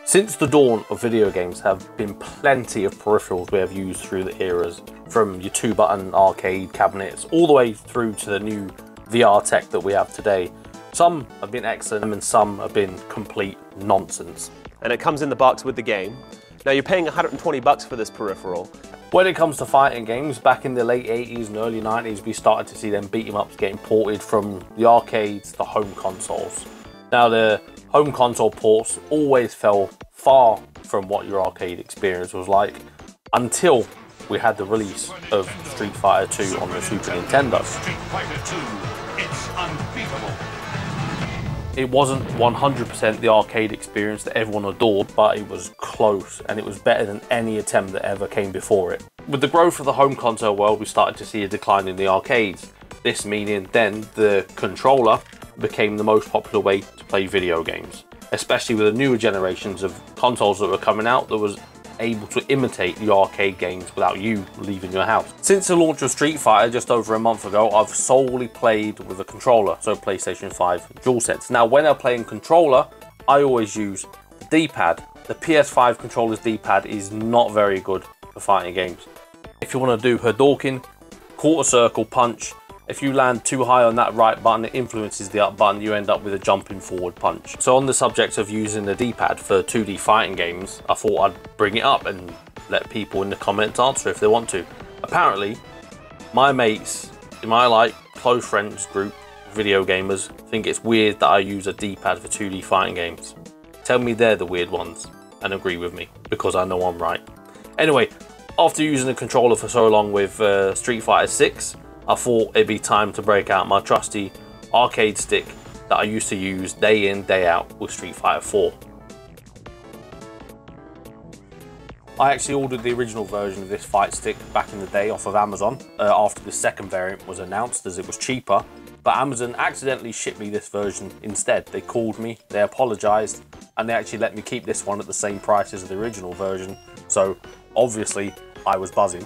Since the dawn of video games, there have been plenty of peripherals we have used through the eras, from your 2-button arcade cabinets all the way through to the new VR tech that we have today. Some have been excellent and some have been complete nonsense. And it comes in the box with the game. Now you're paying 120 bucks for this peripheral. When it comes to fighting games, back in the late 80s and early 90s, we started to see them beat 'em ups getting ported from the arcades to home consoles. Now the home console ports always fell far from what your arcade experience was like until we had the release of Street Fighter 2 on the Super Nintendo. Street Fighter 2, it's unbeatable. It wasn't 100% the arcade experience that everyone adored, but it was close and it was better than any attempt that ever came before it. With the growth of the home console world, we started to see a decline in the arcades. This meaning then the controller became the most popular way to play video games, especially with the newer generations of consoles that were coming out that was able to imitate the arcade games without you leaving your house. Since the launch of Street Fighter just over a month ago, I've solely played with a controller, so PlayStation 5 DualSense. Now when I'm playing controller, I always use the D-pad. The PS5 controller's D-pad is not very good for fighting games. If you want to do Hadouken, quarter circle punch, if you land too high on that right button, it influences the up button, you end up with a jumping forward punch. So on the subject of using the D-pad for 2D fighting games, I thought I'd bring it up and let people in the comments answer if they want to. Apparently, my mates in my close friends group, video gamers, think it's weird that I use a D-pad for 2D fighting games. Tell me they're the weird ones and agree with me, because I know I'm right. Anyway, after using the controller for so long with Street Fighter 6, I thought it'd be time to break out my trusty arcade stick that I used to use day in, day out with Street Fighter 4. I actually ordered the original version of this fight stick back in the day off of Amazon after the second variant was announced, as it was cheaper, but Amazon accidentally shipped me this version instead. They called me, they apologised, and they actually let me keep this one at the same price as the original version, so obviously I was buzzing.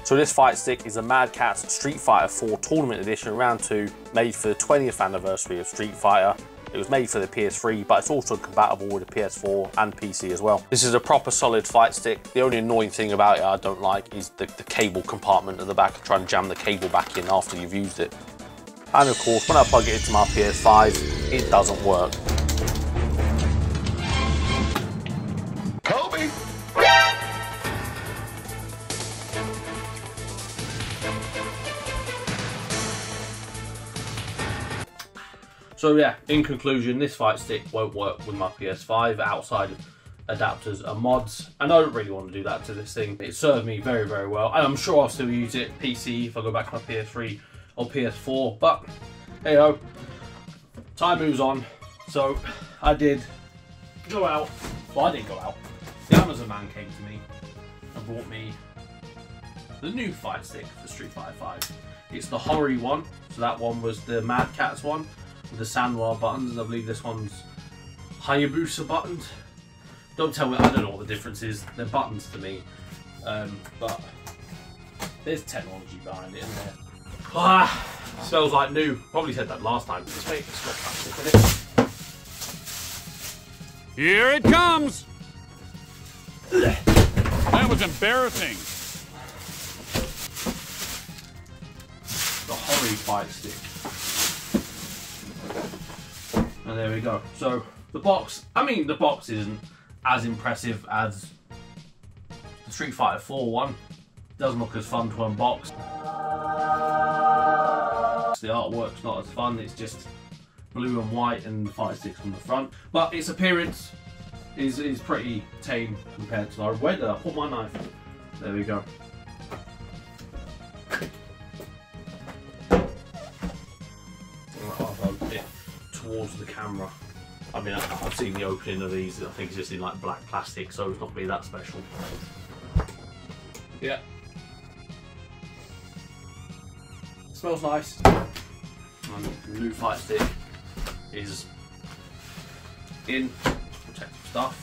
So this fight stick is a Mad Catz Street Fighter 4 Tournament Edition Round 2, made for the 20th anniversary of Street Fighter. It was made for the PS3, but it's also compatible with the PS4 and PC as well. This is a proper solid fight stick. The only annoying thing about it I don't like is the cable compartment at the back, trying to jam the cable back in after you've used it. And of course, when I plug it into my PS5, it doesn't work. Kobe! So yeah, in conclusion, this fight stick won't work with my PS5 outside of adapters and mods, and I don't really want to do that to this thing. It served me very, very well, and I'm sure I'll still use it PC if I go back to my PS3 or PS4, but hey ho, time moves on. So I did go out, well I didn't go out, the Amazon man came to me and brought me the new fight stick for Street Fighter 5. It's the Hori one, so that one was the Mad Catz one, with the Sanwa buttons, and I believe this one's Hayabusa buttons. Don't tell me, I don't know what the difference is. They're buttons to me, but there's technology behind it, isn't there? Ah, smells like new. Probably said that last time. Just make it smell plastic, innit? Here it comes! That was embarrassing. The Hori fight stick. And there we go. So the box, I mean the box isn't as impressive as the Street Fighter 4 one. It doesn't look as fun to unbox. The artwork's not as fun, it's just blue and white and the fight sticks on the front. But its appearance is pretty tame compared to the... Where did I put my knife? There we go. I'll hold it towards the camera. I mean, I've seen the opening of these, I think it's just in like black plastic, so it's not really that special. Yeah. Smells nice. And the new fight stick is in protective stuff,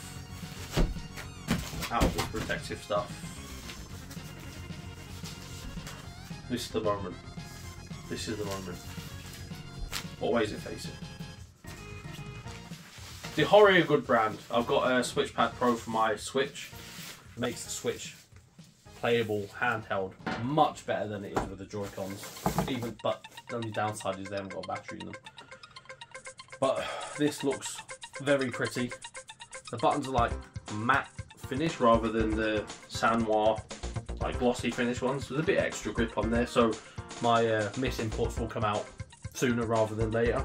out with protective stuff. This is the moment. This is the moment. What way is it facing? The Hori are a good brand. I've got a Switch Pad Pro for my Switch. It makes the Switch playable handheld much better than it is with the Joy-Cons. But the only downside is they haven't got a battery in them. But this looks very pretty. The buttons are like matte finish rather than the San Noir like glossy finish ones. There's a bit extra grip on there, so my miss inputs will come out sooner rather than later.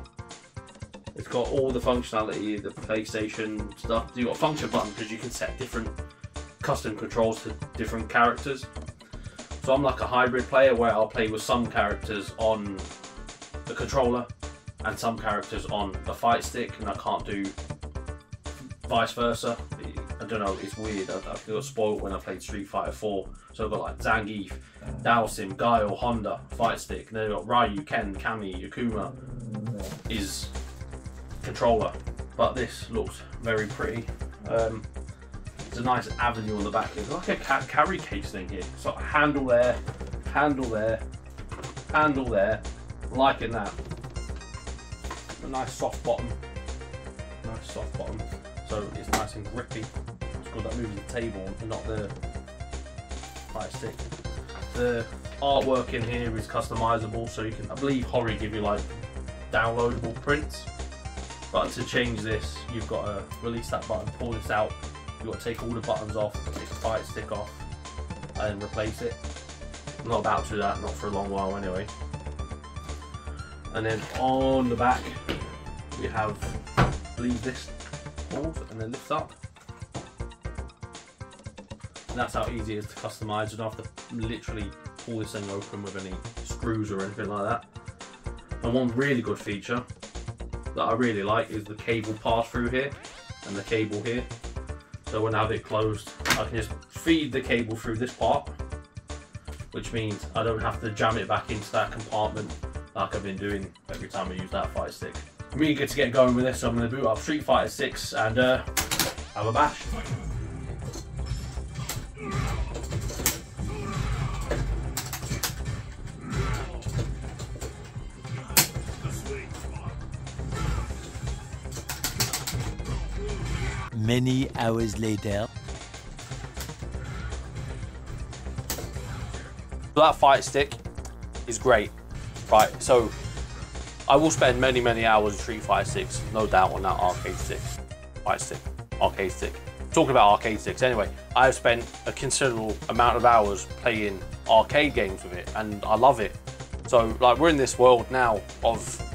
It's got all the functionality, the PlayStation stuff. You've got a function button because you can set different custom controls to different characters. So I'm like a hybrid player where I'll play with some characters on the controller and some characters on the fight stick, and I can't do vice versa. I don't know, it's weird. I got spoiled when I played Street Fighter 4. So I've got like Zangief, Dalsim, Guile, Honda, fight stick, and then I've got Ryu, Ken, Kami, Akuma is controller. But this looks very pretty. There's a nice avenue on the back. It's like a carry case thing here. So handle there, handle there, handle there. I'm liking that. A nice soft bottom. Nice soft bottom. So it's nice and grippy. It's good that moves the table and not the fight stick. The artwork in here is customizable, so you can, I believe Hori give you like downloadable prints. But to change this, you've got to release that button, pull this out. You've got to take all the buttons off, take the fight stick off, and replace it. I'm not about to do that, not for a long while anyway. And then on the back, we have, I believe this pulls and then lifts up. And that's how easy it is to customize. You don't have to literally pull this thing open with any screws or anything like that. And one really good feature that I really like is the cable pass through here and the cable here. So when I have it closed, I can just feed the cable through this part, which means I don't have to jam it back into that compartment like I've been doing every time I use that fight stick. I'm really good to get going with this, so I'm going to boot up Street Fighter 6 and have a bash. Many hours later. That fight stick is great, right? So I will spend many hours in Street Fighter 6, no doubt, on that arcade stick, fight stick, arcade stick. Talking about arcade sticks anyway, I've spent a considerable amount of hours playing arcade games with it, and I love it. So like, we're in this world now of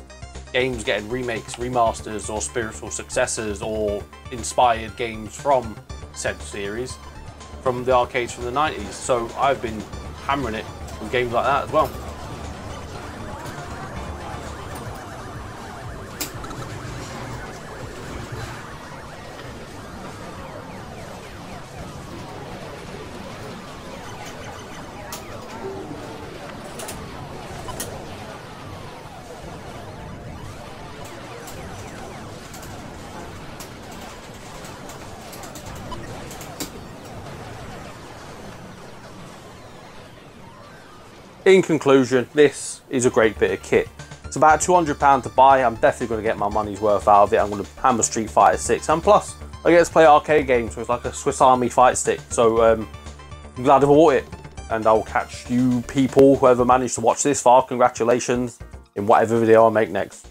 games getting remakes, remasters, or spiritual successors, or inspired games from said series, from the arcades from the 90s. So I've been hammering it with games like that as well. In conclusion, this is a great bit of kit. It's about £200 to buy. I'm definitely going to get my money's worth out of it. I'm going to hammer Street Fighter 6, and plus I get to play arcade games, so it's like a Swiss Army fight stick. So I'm glad I bought it, and I'll catch you people, whoever managed to watch this far, congratulations, in whatever video I make next.